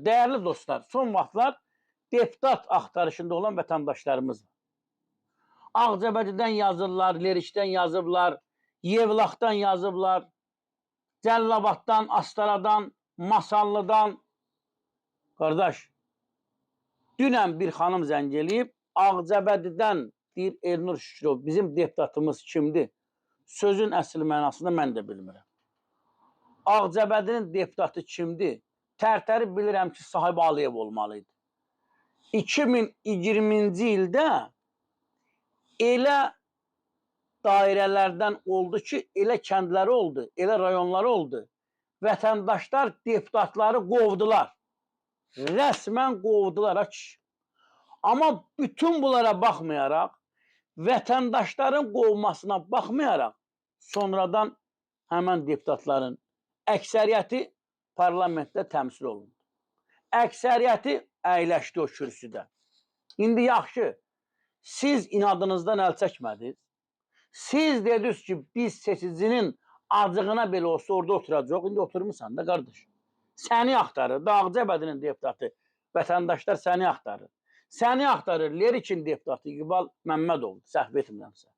Değerli dostlar, son vaxtlar deputat axtarışında olan vətəndaşlarımız var. Ağcabədidən yazırlar, Lerişdən yazıblar, Yevlaxdan yazıblar, Cəllabaddan, Astaradan, Masallıdan. Qardaş, dünən bir xanım zəng eləyib, Ağcabədidən deyir Elnur Şükürov, bizim deputatımız kimdir? Sözün əsl mənasında mən də bilmirəm. Ağcabədinin deputatı kimdir? Tərtəri bilirəm ki, Sahib Aliyev olmalıydı. 2020-ci ildə elə dairələrdən oldu ki, elə kəndləri oldu, elə rayonları oldu. Vətəndaşlar deputatları qovdular. Rəsmən qovdular. Amma bütün bunlara baxmayaraq, vətəndaşların qovmasına baxmayaraq, sonradan həmən deputatların əksəriyyəti parlamentdə təmsil olundu. Əksəriyyəti əyləşdi o kürsüdə. İndi yaxşı, siz inadınızdan əl çəkmədiniz. Siz dediniz ki, biz seçicinin acığına belə olsa orada oturacaq. İndi oturmuşsan da qardaş. Səni axtarır. Ağcabədinin deputatı, vətəndaşlar səni axtarır. Səni axtarır Lerikin deputatı İqbal Məmmədov, səhv etmirəmsə.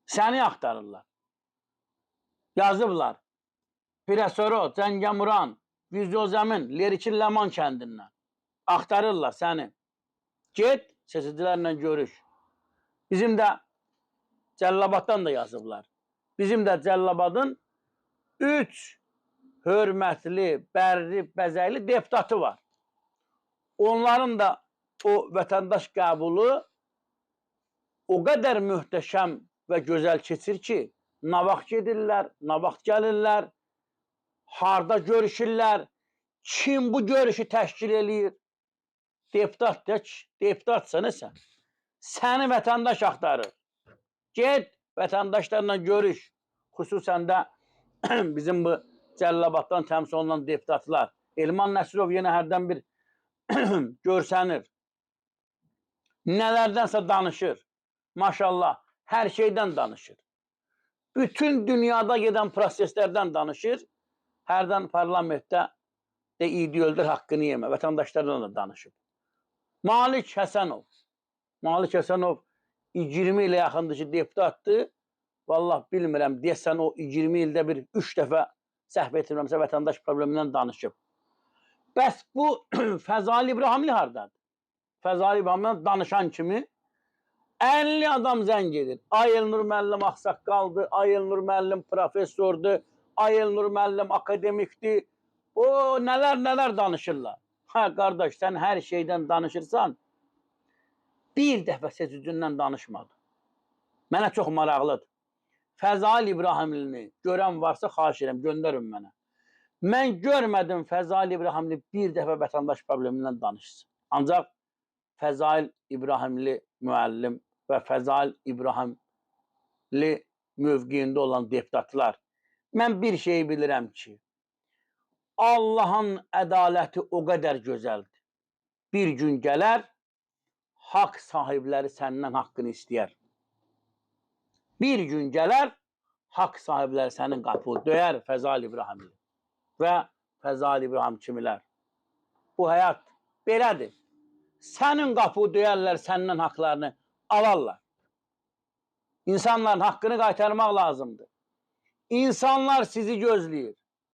Səni axtarırlar. Yazıblar. Presoro, Cəngəmuran, Vizyozemin, Lerikin Ləman kəndindən. Axtarırlar səni. Get, seçicilərlə görüş. Bizim də Cəllabaddan da yazıblar. Bizim də Cəllabadın 3 hörmətli, bərli, bəzəkli deputatı var. Onların da o vətəndaş qəbulu o qədər möhtəşəm və gözəl keçir ki, nə vaxt gedirlər, nə vaxt gəlirlər, harda görüşürlər, kim bu görüşü təşkil eləyir? Deputat deyə ki, deputatsa nəsə? Səni vətəndaş axtarır. Get, vətəndaşlarla görüş. Xüsusən də bizim bu Cəllabaddan təmsil olunan deputatlar. Elman Nəsirov yenə hərdən bir görsənir. Nələrdənsə danışır. Maşallah, hər şeydən danışır. Bütün dünyada gedən proseslərdən danışır. Hərdən parlamentdə de idi öldür, haqqını yemə. Vətəndaşlardan da danışıb. Malik Həsənov. Malik Həsənov 20 ilə yaxındır ki, deputatdır. Vallahi bilmirəm, deyəsən o 20 ildə bir 3 dəfə səhv etmirəmsə vətəndaş problemindən danışıb. Bəs bu Fəzali İbrahimli hardadır? Fəzali İbrahimlə danışan kimi 50 adam zəng edir. Ay Elnur müəllim ağsaqqaldır, ay Elnur müəllim professordur, ay Elnur müəllim akademikdir. O nələr danışırlar. Hə qardaş, sən hər şeydən danışırsan, bir dəfə seçicindən danışmadı. Mənə çox maraqlıdır. Fəzali İbrahimlini görən varsa xahiş edirəm, göndərin mənə. Mən görmədim Fəzali İbrahimli bir dəfə vətəndaş problemindən danışsın. Ancaq Fəzali İbrahimli müəllim və Fəzali İbrahimli mövqeyində olan deputatlar, mən bir şey bilirəm ki, Allahın ədaləti o qədər gözəldir. Bir gün gələr, haqq sahibləri səndən haqqını istəyər. Bir gün gələr, haqq sahibləri sənin qapını döyər Fəzali İbrahimli və Fəzali İbrahim kimilər. Bu həyat belədir. Sənin qapını döyərlər, səndən haqlarını alarlar. İnsanların haqqını qaytarmaq lazımdır. İnsanlar sizi gözləyir.